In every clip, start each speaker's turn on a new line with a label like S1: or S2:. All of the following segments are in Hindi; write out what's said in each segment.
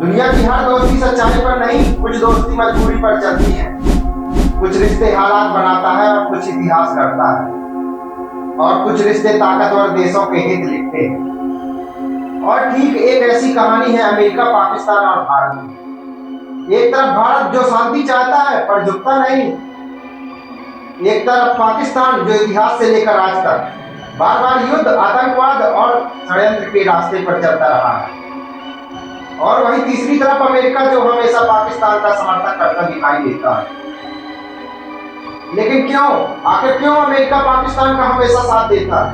S1: दुनिया की हर दोस्ती सच्चाई पर नहीं, कुछ दोस्ती मजबूरी पर चलती है। कुछ रिश्ते हालात बनाता है और कुछ इतिहास करता है, और कुछ रिश्ते ताकतवर देशों के हित लिखते हैं। और ठीक एक ऐसी कहानी है अमेरिका, पाकिस्तान और भारत की। एक तरफ भारत जो शांति चाहता है पर झुकता नहीं, एक तरफ पाकिस्तान जो इतिहास से लेकर आज तक बार बार युद्ध, आतंकवाद और षड्यंत्र के रास्ते पर चलता रहा है। और वहीं तीसरी तरफ अमेरिका जो हमेशा पाकिस्तान का समर्थन करता दिखाई देता है। लेकिन क्यों, आखिर क्यों अमेरिका पाकिस्तान का हमेशा साथ देता है?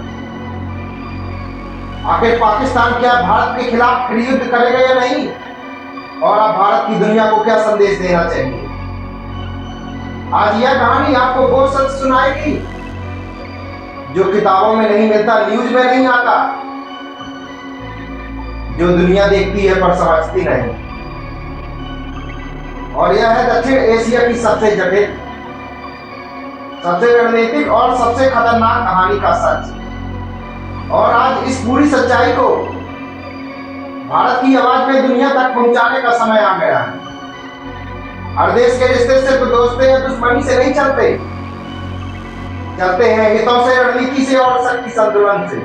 S1: आखिर पाकिस्तान क्या भारत के खिलाफ फिर युद्ध करेगा या नहीं? और अब भारत की दुनिया को क्या संदेश देना चाहिए? आज यह कहानी आपको वो सच सुनाएगी जो किताबों में नहीं मिलता, न्यूज में नहीं आता, जो दुनिया देखती है पर समझती नहीं। और यह है दक्षिण एशिया की सबसे जटिल, सबसे रणनीतिक और सबसे खतरनाक कहानी का सच। और आज इस पूरी सच्चाई को भारत की आवाज में दुनिया तक पहुंचाने का समय आ गया है। हर देश के रिश्ते सिर्फ दोस्ती या दुश्मनी से नहीं चलते हैं हितों से, रणनीति से और शक्ति संतुलन से।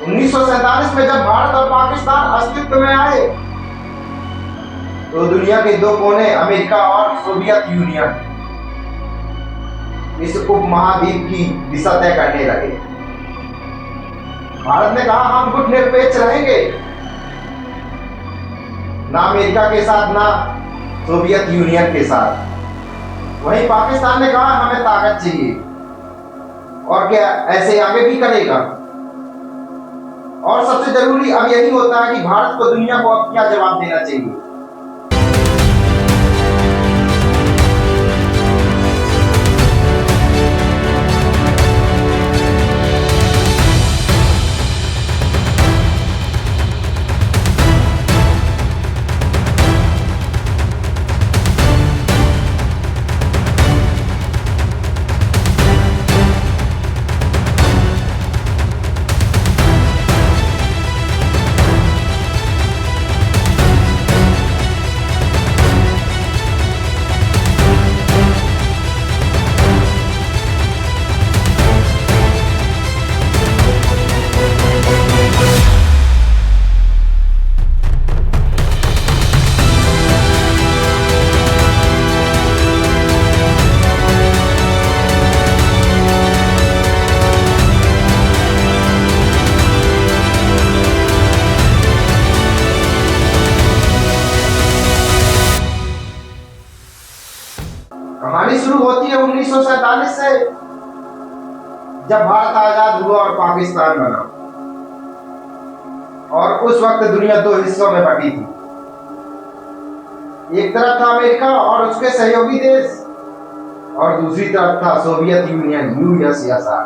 S1: 1947 में जब भारत और पाकिस्तान अस्तित्व में आए तो दुनिया के दो कोने, अमेरिका और सोवियत यूनियन, इस उपमहाद्वीप की दिशा तय करने लगे। भारत ने कहा हम गुटनिरपेक्ष रहेंगे, ना अमेरिका के साथ ना सोवियत यूनियन के साथ। वहीं पाकिस्तान ने कहा हमें ताकत चाहिए, और क्या ऐसे आगे भी करेगा। और सबसे जरूरी अब यही होता है कि भारत को दुनिया को अब क्या जवाब देना चाहिए। कहानी शुरू होती है 1947 से, जब भारत आजाद हुआ और पाकिस्तान बना। और उस वक्त दुनिया दो हिस्सों में बटी थी। एक तरफ था अमेरिका और उसके सहयोगी देश, और दूसरी तरफ था सोवियत यूनियन, यूएसएसआर।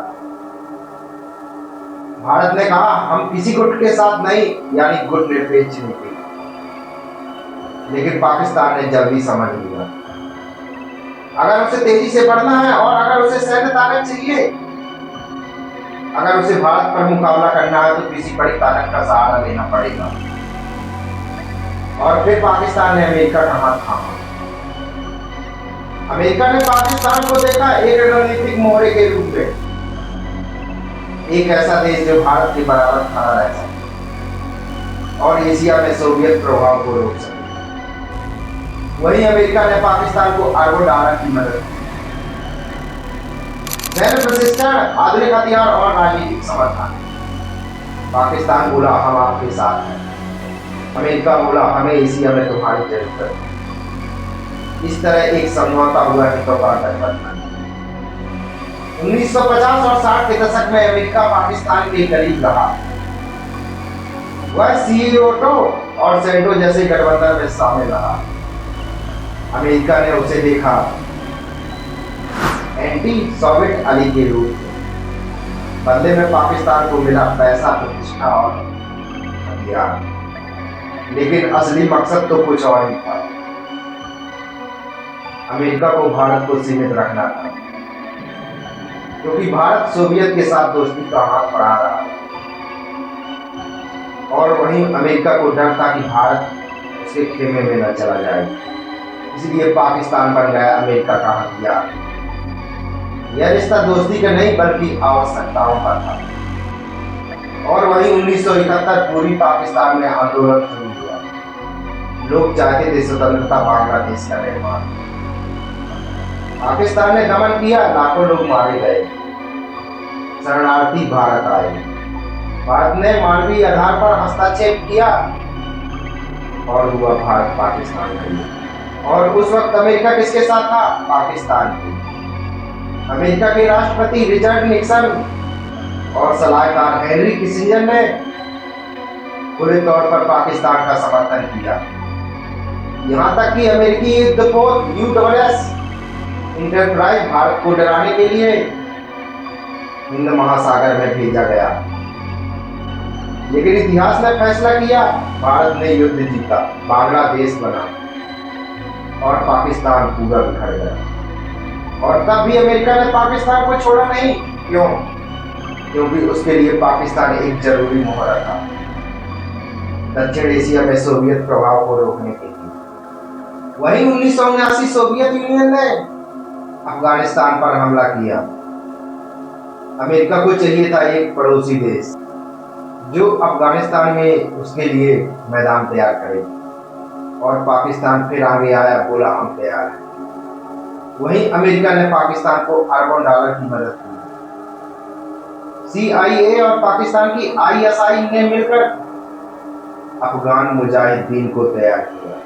S1: भारत ने कहा हम किसी गुट के साथ नहीं, यानी गुट निरपेक्ष नीति। लेकिन पाकिस्तान ने जल्दी समझ लिया, अगर उसे तेजी से बढ़ना है और अगर उसे सैन्य ताकत चाहिए, अगर उसे भारत पर मुकाबला करना है तो किसी बड़ी ताकत का सहारा लेना पड़ेगा। और फिर पाकिस्तान ने अमेरिका का हाथ थामा। अमेरिका ने पाकिस्तान को देखा एक रणनीतिक मोहरे के रूप में, एक ऐसा देश जो भारत के बराबर खड़ा रह सके और एशिया में सोवियत प्रभाव को रोक सके। वहीं अमेरिका ने पाकिस्तान को अरबों डॉलर की मदद की, सैन्य प्रशिक्षण, आधुनिक हथियार और राजनीतिक समर्थन। पाकिस्तान बोला हम आपके साथ हैं, अमेरिका बोला हमें एशिया में तुम्हारी जरूरत है। इस तरह एक समझौता हुआ हितों का गठबंधन। 1950 और 60 के दशक में अमेरिका पाकिस्तान के करीब रहा। वह सीओटो और सेंटो जैसे गठबंधन में शामिल रहा। अमेरिका ने उसे देखा एंटी सोवियत अली के रूप में। बदले में पाकिस्तान को मिला पैसा, प्रतिष्ठा और हथियार। लेकिन असली मकसद तो कुछ और ही था। अमेरिका को भारत को सीमित रखना था, क्योंकि भारत सोवियत के साथ दोस्ती का हाथ बढ़ा रहा था। और वहीं अमेरिका को डर था कि भारत उसके खेमे में न चला जाए, इसलिए पाकिस्तान बन गया अमेरिका का हथियार। यह रिश्ता दोस्ती का नहीं बल्कि आवश्यकताओं का था। और वही 1971 पूरी पाकिस्तान में आंदोलन शुरू हुआ। लोग चाहते थे स्वतंत्रता बांग्लादेश का निर्माण। पाकिस्तान ने दमन किया, लाखों लोग मारे गए, शरणार्थी भारत आए। भारत ने मानवीय आधार पर हस्तक्षेप किया और हुआ भारत पाकिस्तान का युद्ध। और उस वक्त अमेरिका किसके साथ था? पाकिस्तान के। अमेरिका के राष्ट्रपति रिचर्ड निक्सन और सलाहकार हेनरी किसिंजर ने पूरे तौर पर पाकिस्तान का समर्थन किया। यहां तक कि अमेरिकी युद्धपोत USS इंटरप्राइज भारत को डराने के लिए हिंद महासागर में भेजा गया। लेकिन इतिहास ने फैसला किया, भारत ने युद्ध जीता, बांग्लादेश बना और पाकिस्तान पूरा बिखर गया। और तब भी अमेरिका ने पाकिस्तान को छोड़ा नहीं। क्यों? क्योंकि उसके लिए पाकिस्तान एक जरूरी मोहरा था दक्षिण एशिया में सोवियत प्रभाव को रोकने के लिए। वहीं 1979 सोवियत यूनियन ने अफगानिस्तान पर हमला किया। अमेरिका को चाहिए था एक पड़ोसी देश जो अफगानिस्तान में उसके लिए मैदान तैयार करे, और पाकिस्तान फिर आगे आया, बोला हम तैयार हैं। वहीं अमेरिका ने पाकिस्तान को अरबों डॉलर की मदद की। CIA और पाकिस्तान की ISI ने मिलकर अफगान मुजाहिदीन को तैयार किया।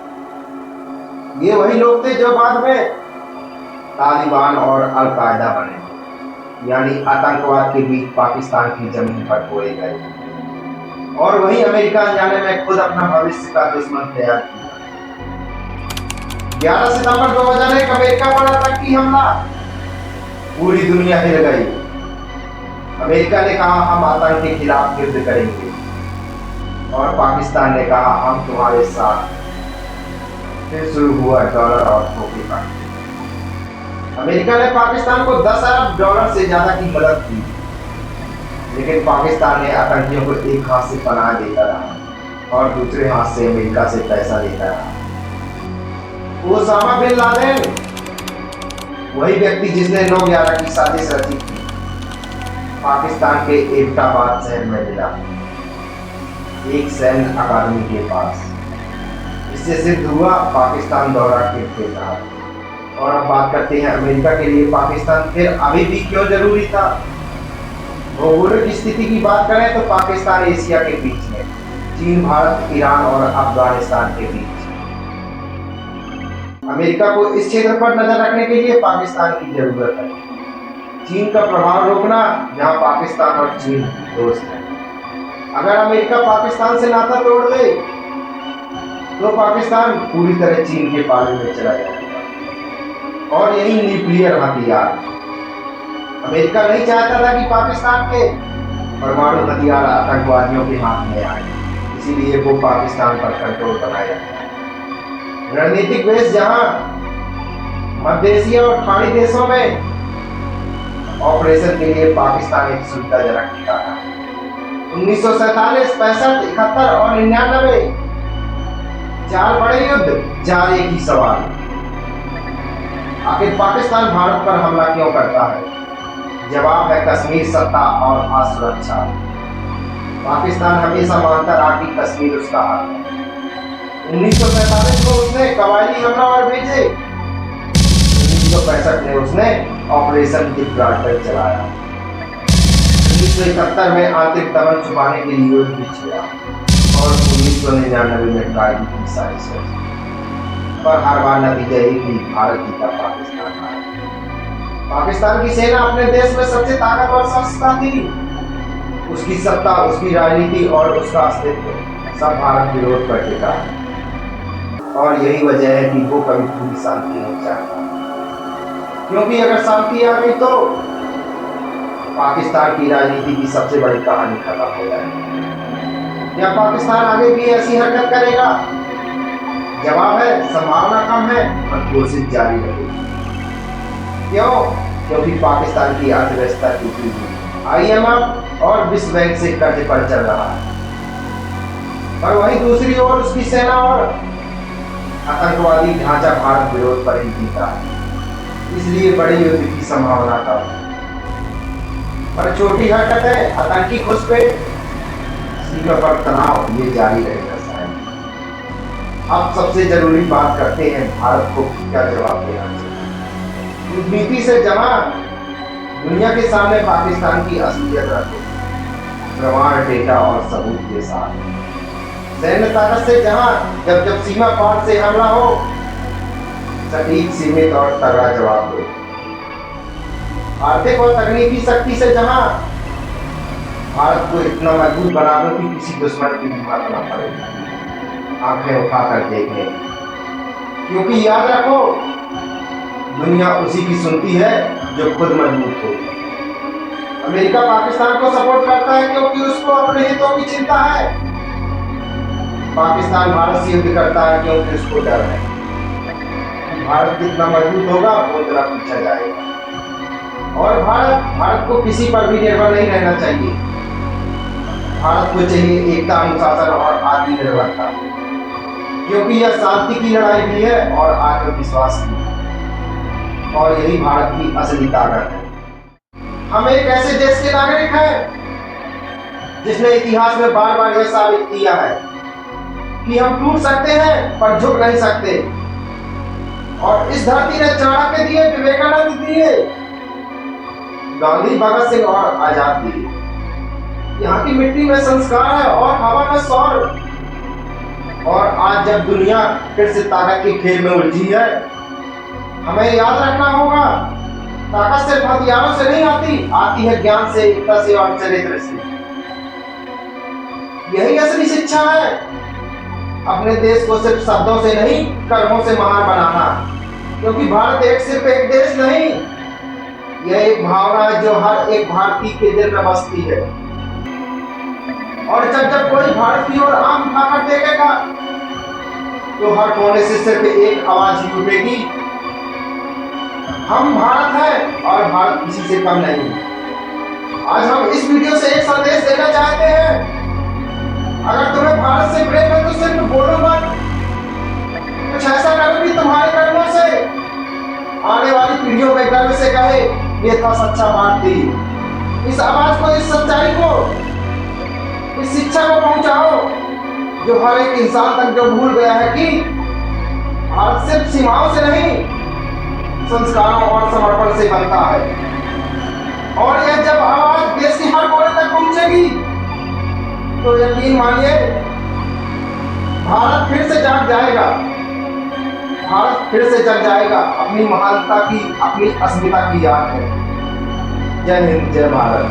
S1: ये वही लोग थे जो बाद में तालिबान और अल-कायदा बने, यानी आतंकवाद के बीच पाकिस्तान की जमीन पर बोए गए। और वही अमेरिका अनजाने में खुद अपना भविष्य का दुश्मन तैयार किया। 11 सितंबर 2001 अमेरिका पर आतंकी हमला, पूरी दुनिया हिल गई। अमेरिका ने कहा हम आतंक के खिलाफ युद्ध करेंगे, और पाकिस्तान ने कहा हम तुम्हारे साथ। फिर शुरू हुआ डॉलर और धोखे का। अमेरिका ने पाकिस्तान को 10 अरब डॉलर से ज्यादा की मदद की, लेकिन पाकिस्तान ने आतंकियों को एक हाथ से पनाह देता रहा और दूसरे हाथ से अमेरिका से पैसा लेता रहा। ओसामा बिन लादेन, वही व्यक्ति जिसने 9/11 की साजिश रची थी, पाकिस्तान के एबटाबाद शहर में मिला, एक सैन्य अकादमी के पास। इससे सिद्ध हुआ पाकिस्तान दौरा किसके था। और अब बात करते हैं अमेरिका के लिए पाकिस्तान फिर अभी भी क्यों जरूरी था। भौगोलिक स्थिति की बात करें तो पाकिस्तान एशिया के बीच में, चीन, भारत, ईरान और अफगानिस्तान के बीच। अमेरिका को इस क्षेत्र पर नजर रखने के लिए पाकिस्तान की जरूरत है। चीन का प्रभाव रोकना, जहां पाकिस्तान और चीन दोस्त हैं। अगर अमेरिका पाकिस्तान से नाता तोड़ दे तो पाकिस्तान पूरी तरह चीन के पाले में चला जाएगा। और यही न्यूक्लियर हथियार, अमेरिका नहीं चाहता था कि पाकिस्तान के परमाणु हथियार आतंकवादियों के हाथ में आए, इसीलिए वो पाकिस्तान पर कंट्रोल बनाए रखता है। रणनीतिक बेस जहां मध्य एशिया और खाड़ी देशों में, ऑपरेशन के लिए पाकिस्तान एक सुविधाजनक ठिकाना है। 1947, 65, 71 और 99 4 बड़े युद्ध, 4 एक ही सवाल, आखिर पाकिस्तान भारत पर हमला क्यों करता है? जवाब है कश्मीर सत्ता और असुरक्षा। पाकिस्तान हमेशा मानता रहा कि कश्मीर उसका हक है। 1947 को उसने कबायली हमलावर भेजे, 1965 में उसने ऑपरेशन गिब्राल्टर चलाया, 1971 में आंतरिक दमन छुपाने के लिए युद्ध छिड़ा, और 1999 में ट्राई की साजिश रची। पर हर बार नतीजा एक ही, भारत जीता, पाकिस्तान हारा। पाकिस्तान की सेना अपने देश में सबसे ताकतवर संस्था थी। उसकी सत्ता, उसकी राजनीति और उसका अस्तित्व सब भारत विरोध पर टिका है। और यही वजह है कि वो कभी पूरी शांति नहीं चाहता, क्योंकि अगर शांति आ गई तो पाकिस्तान की राजनीति की सबसे बड़ी कहानी खत्म हो जाएगी। क्या पाकिस्तान आगे भी ऐसी हरकत करेगा? जवाब है संभावना कम है, और कोशिश जारी रहेगी। क्यों? क्योंकि पाकिस्तान की अर्थव्यवस्था टूटी हुई, IMF और विश्व बैंक से कर्ज पर चल रहा है। पर वहीं दूसरी ओर उसकी सेना और आतंकवादी ढांचा भारत विरोध पर ही जीता है, इसलिए बड़े युद्ध की संभावना कम। पर छोटी हरकत है, आतंकी घुसपैठ, सीमा पर तनाव, ये जारी रहेगा शायद। अब सबसे जरूरी बात करते हैं, भारत को क्या जवाब देना चाहिए। कूटनीति से जमा, दुनिया के सामने पाकिस्तान की असलियत रखो, प्रमाण, डेटा और सबूत के साथ। सैन्य ताकत से जहां, जब सीमा पार से हमला हो, सटीक, सीमित और तगड़ा जवाब दो। आर्थिक और तकनीकी शक्ति से जहां, भारत को इतना मजबूत बना दो कि किसी दुश्मन की हिम्मत न पड़े आंखें उठाकर देखें, क्योंकि याद रखो, दुनिया उसी की सुनती है जो खुद मजबूत हो। अमेरिका पाकिस्तान को सपोर्ट करता है क्योंकि उसको अपने हितों की चिंता है। पाकिस्तान भारत से युद्ध करता है क्योंकि उसको डर है। भारत जितना मजबूत होगा उतना पूछा जाएगा। और भारत को किसी पर भी निर्भर नहीं रहना चाहिए। भारत को चाहिए एकता, अनुशासन और आत्मनिर्भरता, क्योंकि यह शांति की लड़ाई भी है और आत्मविश्वास की, और यही भारत की असली ताकत है। हम एक ऐसे देश के नागरिक हैं जिसने इतिहास में बार बार यह साबित किया है कि हम टूट सकते हैं पर झुक नहीं सकते। और इस धरती ने चाणक्य दिए, विवेकानंद दिए, गांधी, भगत सिंह और आजाद दिए। यहाँ की मिट्टी में संस्कार है और हवा में सौर। और आज जब दुनिया फिर से ताकत के खेल में उलझी है, हमें याद रखना होगा, ताकत सिर्फ हथियारों से नहीं आती है ज्ञान से, एकता से और चरित्र से। यही असली शिक्षा है, अपने देश को सिर्फ शब्दों से नहीं, कर्मों से महान बनाना। क्योंकि भारत सिर्फ एक देश नहीं, यह एक भावना है जो हर एक भारतीय के दिल में बसती है। और जब कोई भारत की ओर आंख उठाकर देखेगा, तो हर कोने से सिर्फ एक आवाज ही उठेगी, हम भारत हैं और भारत किसी से कम नहीं। आज हम इस वीडियो से एक संदेश देना चाहते हैं, अगर तुम्हें भारत से प्रेम है तो सिर्फ बोलो मत, कुछ ऐसा करो कि तुम्हारे कर्मों से आने वाली पीढ़ियों में गर्व से कहे, ये था सच्चा भारतीय। इस आवाज को, इस सच्चाई को, इस शिक्षा को पहुंचाओ, जो हर एक इंसान तक जो भूल गया है कि भारत सिर्फ सीमाओं से नहीं, संस्कारों और समर्पण से बनता है। और यह जब आवाज देश की हर कोने तक पहुंचेगी, तो यकीन मानिए, भारत फिर से जाग जाएगा। भारत फिर से जग जाएगा अपनी महानता की, अपनी अस्मिता की याद है। जय हिंद, जय भारत।